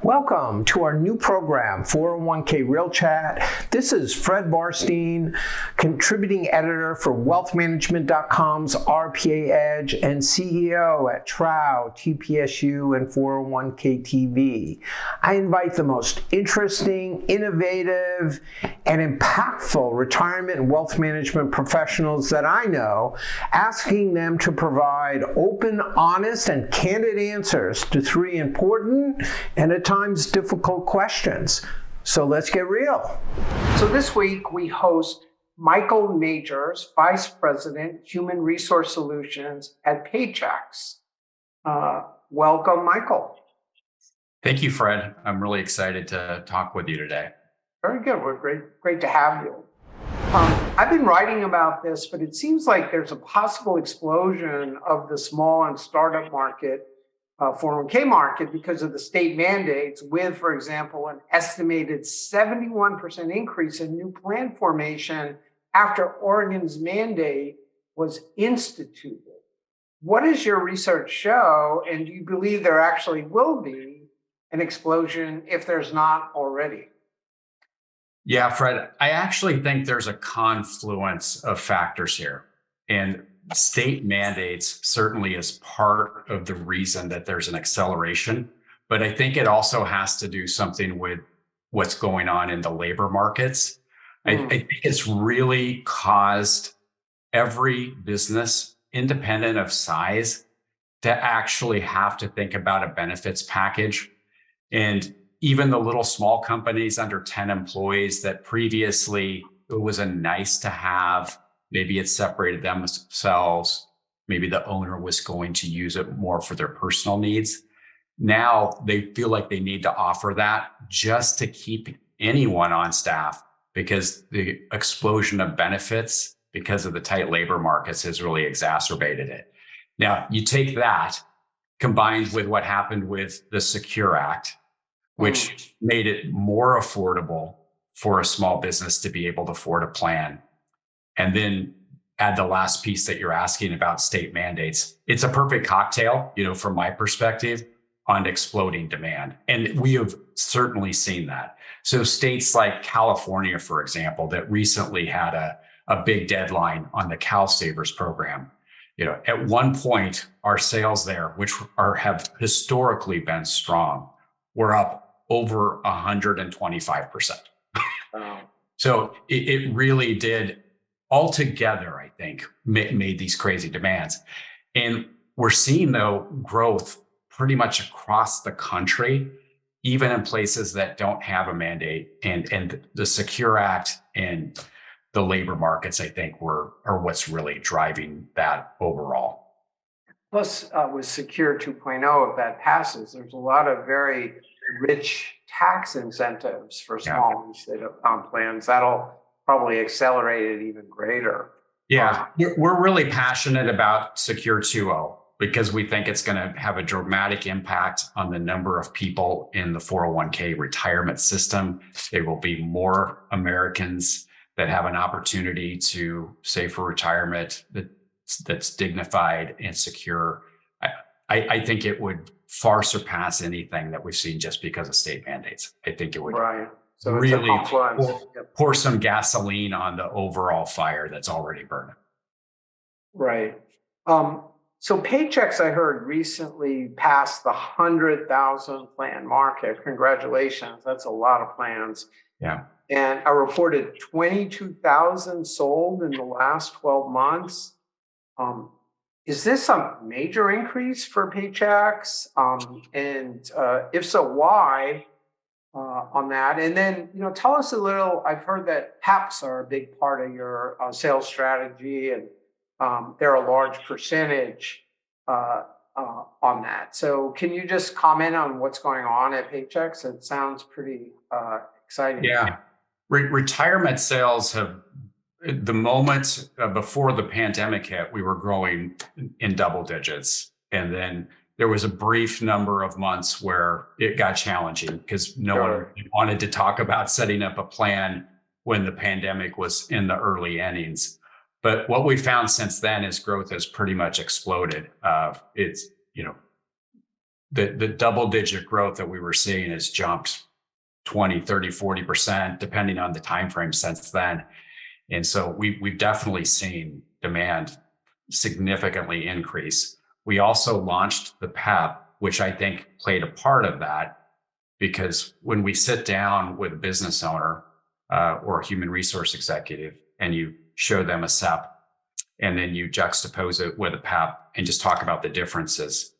Welcome to our new program, 401k Real Chat. This is Fred Barstein, contributing editor for wealthmanagement.com's RPA Edge and CEO at Trow, TPSU, and 401k TV. I invite the most interesting, innovative, and impactful retirement and wealth management professionals that I know, asking them to provide open, honest, and candid answers to three important and at times difficult questions. So let's get real. So this week we host Michael Majors, Vice President, Human Resource Solutions at Paychex. Welcome, Michael. Thank you, Fred. I'm really excited to talk with you today. Very good. We're great to have you. I've been writing about this, but it seems like there's a possible explosion of the small and startup market, 401k market, because of the state mandates with, for example, an estimated 71% increase in new plan formation after Oregon's mandate was instituted. What does your research show, and do you believe there actually will be an explosion if there's not already? Yeah, Fred, I actually think there's a confluence of factors here. And state mandates certainly is part of the reason that there's an acceleration. But I think it also has to do something with what's going on in the labor markets. I think it's really caused every business, independent of size, to actually have to think about a benefits package. And even the little small companies under 10 employees that previously it was a nice to have, maybe it separated themselves, maybe the owner was going to use it more for their personal needs. Now they feel like they need to offer that just to keep anyone on staff, because the explosion of benefits because of the tight labor markets has really exacerbated it. Now you take that combined with what happened with the Secure Act, which made it more affordable for a small business to be able to afford a plan. And then add the last piece that you're asking about state mandates. It's a perfect cocktail, from my perspective, on exploding demand. And we have certainly seen that. So states like California, for example, that recently had a big deadline on the Cal Savers program. At one point, our sales there, which have historically been strong, were up over 125%. Wow. So it really did altogether, I think, made these crazy demands. And we're seeing, though, growth pretty much across the country, even in places that don't have a mandate. And the Secure Act and the labor markets, I think, are what's really driving that overall. Plus, with Secure 2.0, if that passes, there's a lot of very rich tax incentives for small and state plans. That'll probably accelerate it even greater. Yeah, we're really passionate about Secure 2.0 because we think it's going to have a dramatic impact on the number of people in the 401k retirement system. There will be more Americans that have an opportunity to save for retirement that's dignified and secure. I think it would far surpass anything that we've seen just because of state mandates. I think it would So really pour some gasoline on the overall fire that's already burning. Right. So Paychex, I heard, recently passed the 100,000 plan market. Congratulations. That's a lot of plans. Yeah. And I reported 22,000 sold in the last 12 months. Is this a major increase for Paychex? And if so, why on that? And then, tell us a little, I've heard that PEPs are a big part of your sales strategy, and they're a large percentage on that. So can you just comment on what's going on at Paychex? It sounds pretty exciting. Yeah. Retirement sales have, the moment before the pandemic hit, we were growing in double digits. And then there was a brief number of months where it got challenging because no one wanted to talk about setting up a plan when the pandemic was in the early innings. But what we found since then is growth has pretty much exploded. It's, the double digit growth that we were seeing has jumped 20, 30, 40%, depending on the time frame since then. And so we've definitely seen demand significantly increase. We also launched the PEP, which I think played a part of that, because when we sit down with a business owner or a human resource executive and you show them a SEP and then you juxtapose it with a PEP and just talk about the differences,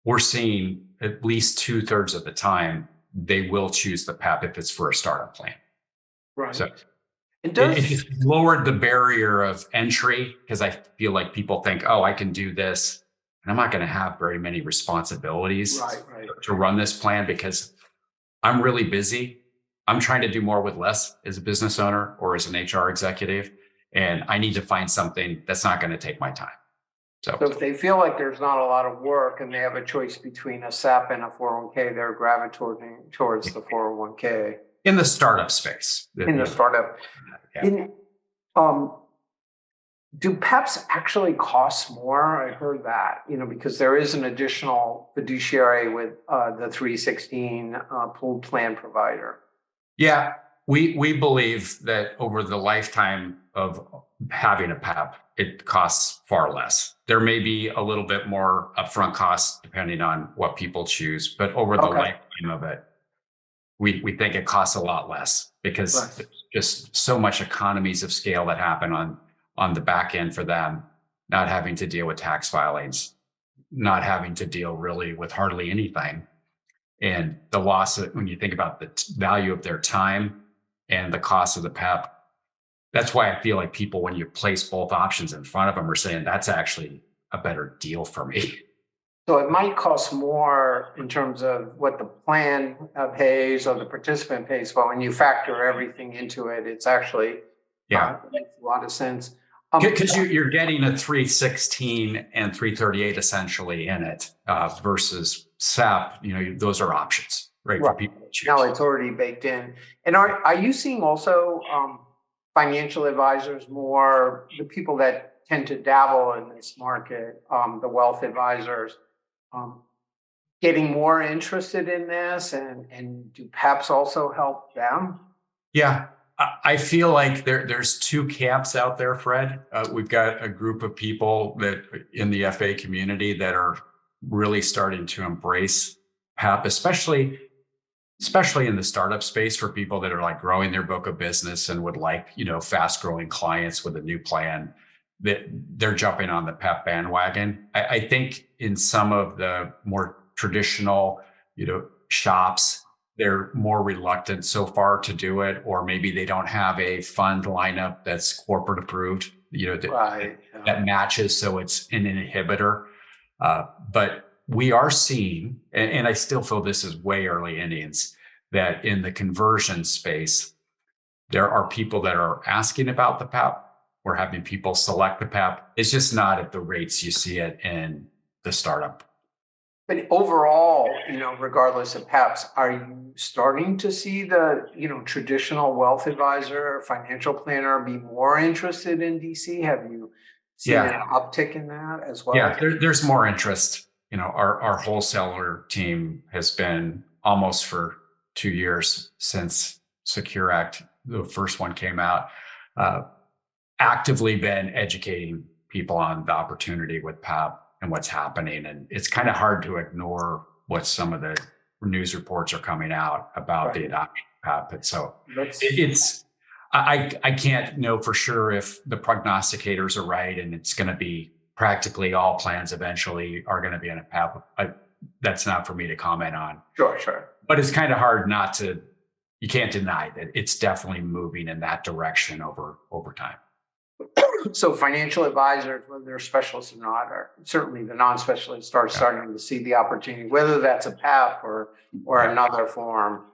we're seeing at least 2/3 of the time they will choose the PEP if it's for a startup plan. Right. So it does. it has lowered the barrier of entry, because I feel like people think, oh, I can do this and I'm not going to have very many responsibilities to run this plan because I'm really busy. I'm trying to do more with less as a business owner or as an HR executive. And I need to find something that's not going to take my time. So if they feel like there's not a lot of work and they have a choice between a SEP and a 401k, they're gravitating towards the 401k. In the startup space. In the startup. Yeah. Do PEPs actually cost more? I heard that, because there is an additional fiduciary with the 316 pooled plan provider. Yeah, we believe that over the lifetime of having a PEP, it costs far less. There may be a little bit more upfront costs depending on what people choose, but over the lifetime of it, we think it costs a lot less because there's just so much economies of scale that happen on the back end for them, not having to deal with tax filings, not having to deal really with hardly anything. And the loss of, when you think about the value of their time and the cost of the PEP, that's why I feel like people, when you place both options in front of them, are saying that's actually a better deal for me. So it might cost more in terms of what the plan pays or the participant pays, but when you factor everything into it, it's actually it makes a lot of sense. Because you're getting a 316 and 338 essentially in it versus SEP. Those are options, right? For people to choose. Now it's already baked in. And are you seeing also financial advisors more, the people that tend to dabble in this market, the wealth advisors, getting more interested in this, and do PEPs also help them? Yeah, I feel like there's two camps out there, Fred. We've got a group of people that in the FA community that are really starting to embrace PEP, especially in the startup space, for people that are like growing their book of business and would like, fast growing clients with a new plan, that they're jumping on the PEP bandwagon. I think in some of the more traditional, shops, they're more reluctant so far to do it, or maybe they don't have a fund lineup that's corporate approved, that matches. So it's an inhibitor. But we are seeing, and I still feel this is way early innings, that in the conversion space, there are people that are asking about the PEP. We're having people select the PEP. It's just not at the rates you see it in the startup. But overall, regardless of PEPs, are you starting to see the, traditional wealth advisor, financial planner be more interested in DC? Have you seen an uptick in that as well? Yeah, there's more interest. Our wholesaler team has been almost for 2 years since Secure Act, the first one came out, actively been educating people on the opportunity with PEP and what's happening. And it's kind of hard to ignore what some of the news reports are coming out about the adoption of PEP. And so I can't know for sure if the prognosticators are right and it's going to be practically all plans eventually are going to be in a PEP. That's not for me to comment on. Sure. But it's kind of hard you can't deny that it's definitely moving in that direction over time. So financial advisors, whether they're specialists or not, or certainly the non-specialists are starting to see the opportunity, whether that's a PEP or another form.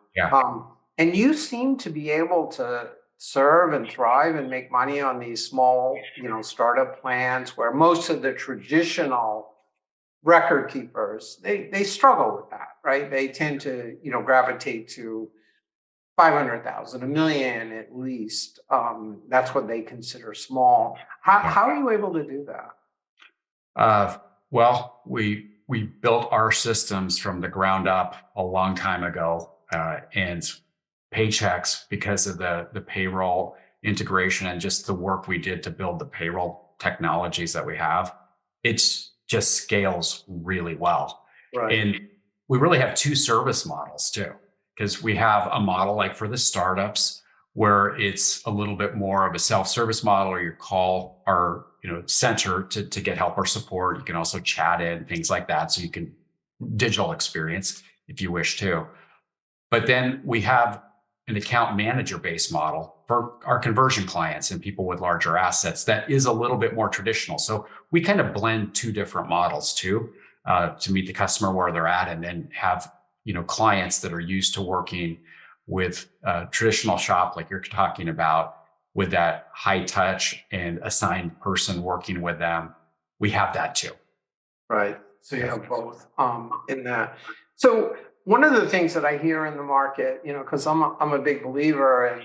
And you seem to be able to serve and thrive and make money on these small, startup plans where most of the traditional record keepers, they struggle with that, right? They tend to, gravitate to 500,000, $1 million at least. That's what they consider small. How are you able to do that? Well, we we built our systems from the ground up a long time ago, and Paychex, because of the payroll integration and just the work we did to build the payroll technologies that we have, it's just scales really well. Right. And we really have two service models too, because we have a model like for the startups where it's a little bit more of a self-service model, or you call our center to get help or support. You can also chat in, things like that. So you can digital experience if you wish to. But then we have an account manager based model for our conversion clients and people with larger assets that is a little bit more traditional. So we kind of blend two different models too, to meet the customer where they're at, and then have clients that are used to working with a traditional shop like you're talking about, with that high touch and assigned person working with them. We have that too. Right. So you have both in that. So one of the things that I hear in the market, because I'm a big believer in,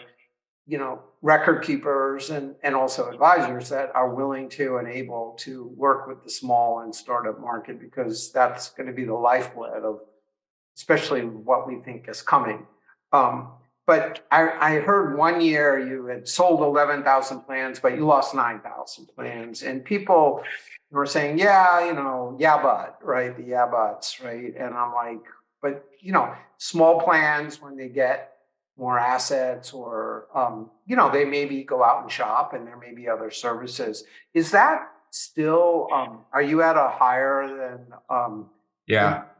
record keepers and also advisors that are willing to and able to work with the small and startup market, because that's going to be the lifeblood of especially what we think is coming. But I heard one year you had sold 11,000 plans, but you lost 9,000 plans. And people were saying, yeah, but, right? The yeah, buts, right? And I'm like, but, small plans, when they get more assets or, they maybe go out and shop and there may be other services. Is that still, are you at a higher than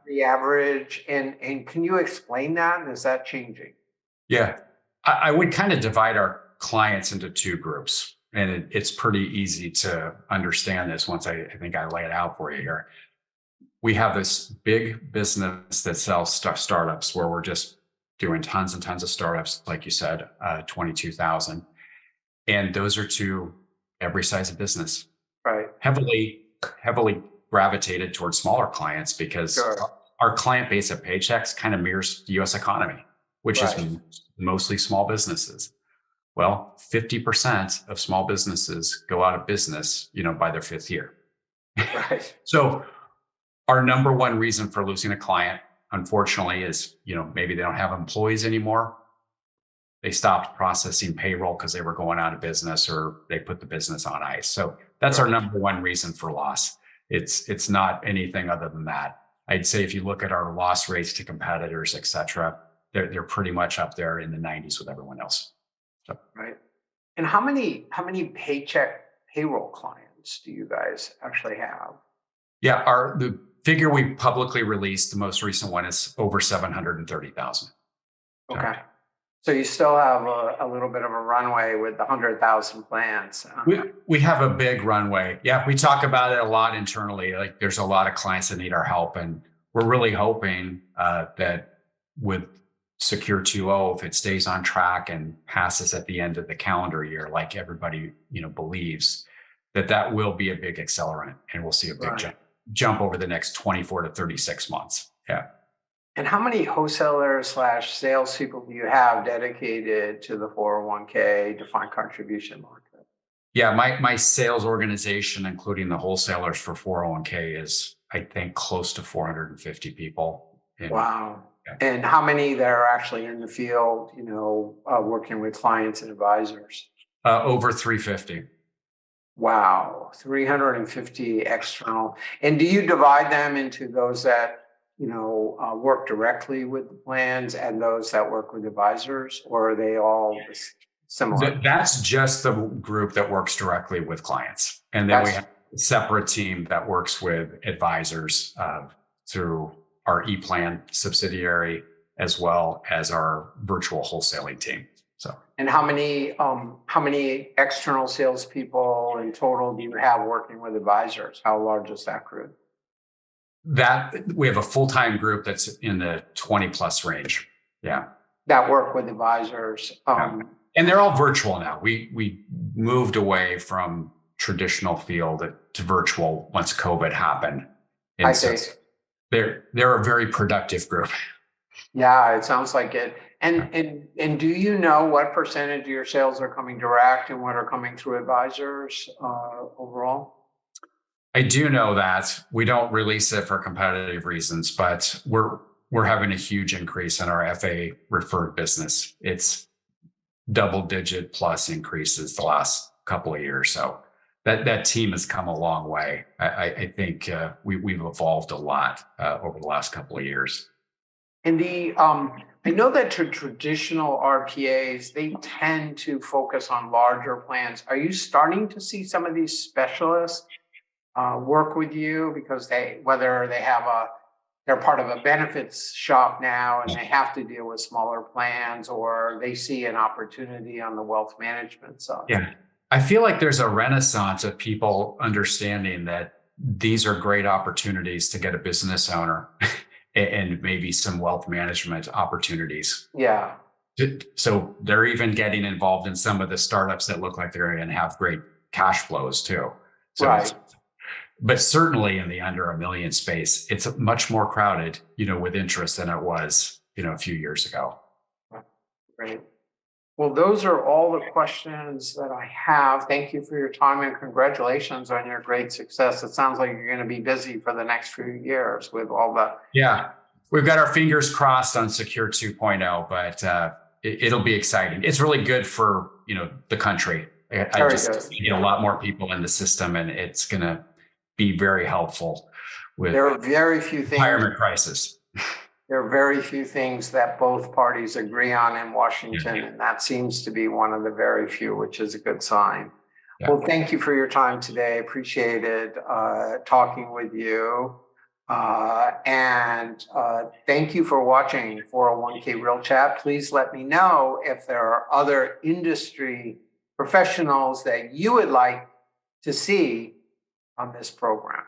the average? And can you explain that? And is that changing? Yeah, I would kind of divide our clients into two groups, and it's pretty easy to understand this once I think I lay it out for you here. We have this big business that sells startups where we're just doing tons and tons of startups, like you said, 22,000. And those are to every size of business, right? Heavily gravitated towards smaller clients, because our client base at Paychex kind of mirrors the US economy, which is mostly small businesses. Well, 50% of small businesses go out of business, by their fifth year. Right. So our number one reason for losing a client, unfortunately, is, maybe they don't have employees anymore. They stopped processing payroll because they were going out of business, or they put the business on ice. So that's our number one reason for loss. It's not anything other than that. I'd say if you look at our loss rates to competitors, et cetera, they're pretty much up there in the 90s with everyone else. So. Right. And how many Paychex payroll clients do you guys actually have? Yeah, the figure we publicly released, the most recent one, is over 730,000. Okay. So you still have a little bit of a runway with the 100,000 plans. We have a big runway. Yeah, we talk about it a lot internally. Like, there's a lot of clients that need our help, and we're really hoping that with Secure 2.0, if it stays on track and passes at the end of the calendar year, like everybody believes, that will be a big accelerant, and we'll see a big jump over the next 24 to 36 months. Yeah. And how many wholesalers / salespeople do you have dedicated to the 401k defined contribution market? Yeah, my sales organization, including the wholesalers for 401k, is, I think, close to 450 people. Wow. Yeah. And how many that are actually in the field, working with clients and advisors? Over 350. Wow, 350 external. And do you divide them into those that work directly with the plans and those that work with advisors, or are they all similar? That's just the group that works directly with clients. And then we have a separate team that works with advisors through our ePlan subsidiary, as well as our virtual wholesaling team. So. And how many external salespeople in total do you have working with advisors? How large is that group? That we have a full-time group that's in the 20 plus range. Yeah. That work with advisors. And they're all virtual now. We moved away from traditional field to virtual once COVID happened. And I see. They're a very productive group. Yeah, it sounds like it. And do you know what percentage of your sales are coming direct and what are coming through advisors overall? I do know that we don't release it for competitive reasons, but we're having a huge increase in our FA referred business. It's double-digit plus increases the last couple of years. So that team has come a long way. I think we've evolved a lot over the last couple of years. And I know that traditional RPAs, they tend to focus on larger plans. Are you starting to see some of these specialists work with you because whether they're part of a benefits shop now and they have to deal with smaller plans, or they see an opportunity on the wealth management side? Yeah. I feel like there's a renaissance of people understanding that these are great opportunities to get a business owner and maybe some wealth management opportunities. Yeah. So they're even getting involved in some of the startups that look like they're going to have great cash flows too. So Right. but certainly in the under $1 million space, it's much more crowded, with interest than it was, a few years ago. Great. Well, those are all the questions that I have. Thank you for your time and congratulations on your great success. It sounds like you're going to be busy for the next few years with all the. Yeah, we've got our fingers crossed on Secure 2.0, but it'll be exciting. It's really good for, the country. I just get a lot more people in the system, and it's going to be very helpful with there are very few things. Retirement crisis. There are very few things that both parties agree on in Washington, and that seems to be one of the very few, which is a good sign. Yeah. Well, thank you for your time today. Appreciated talking with you. And thank you for watching 401k Real Chat. Please let me know if there are other industry professionals that you would like to see on this program.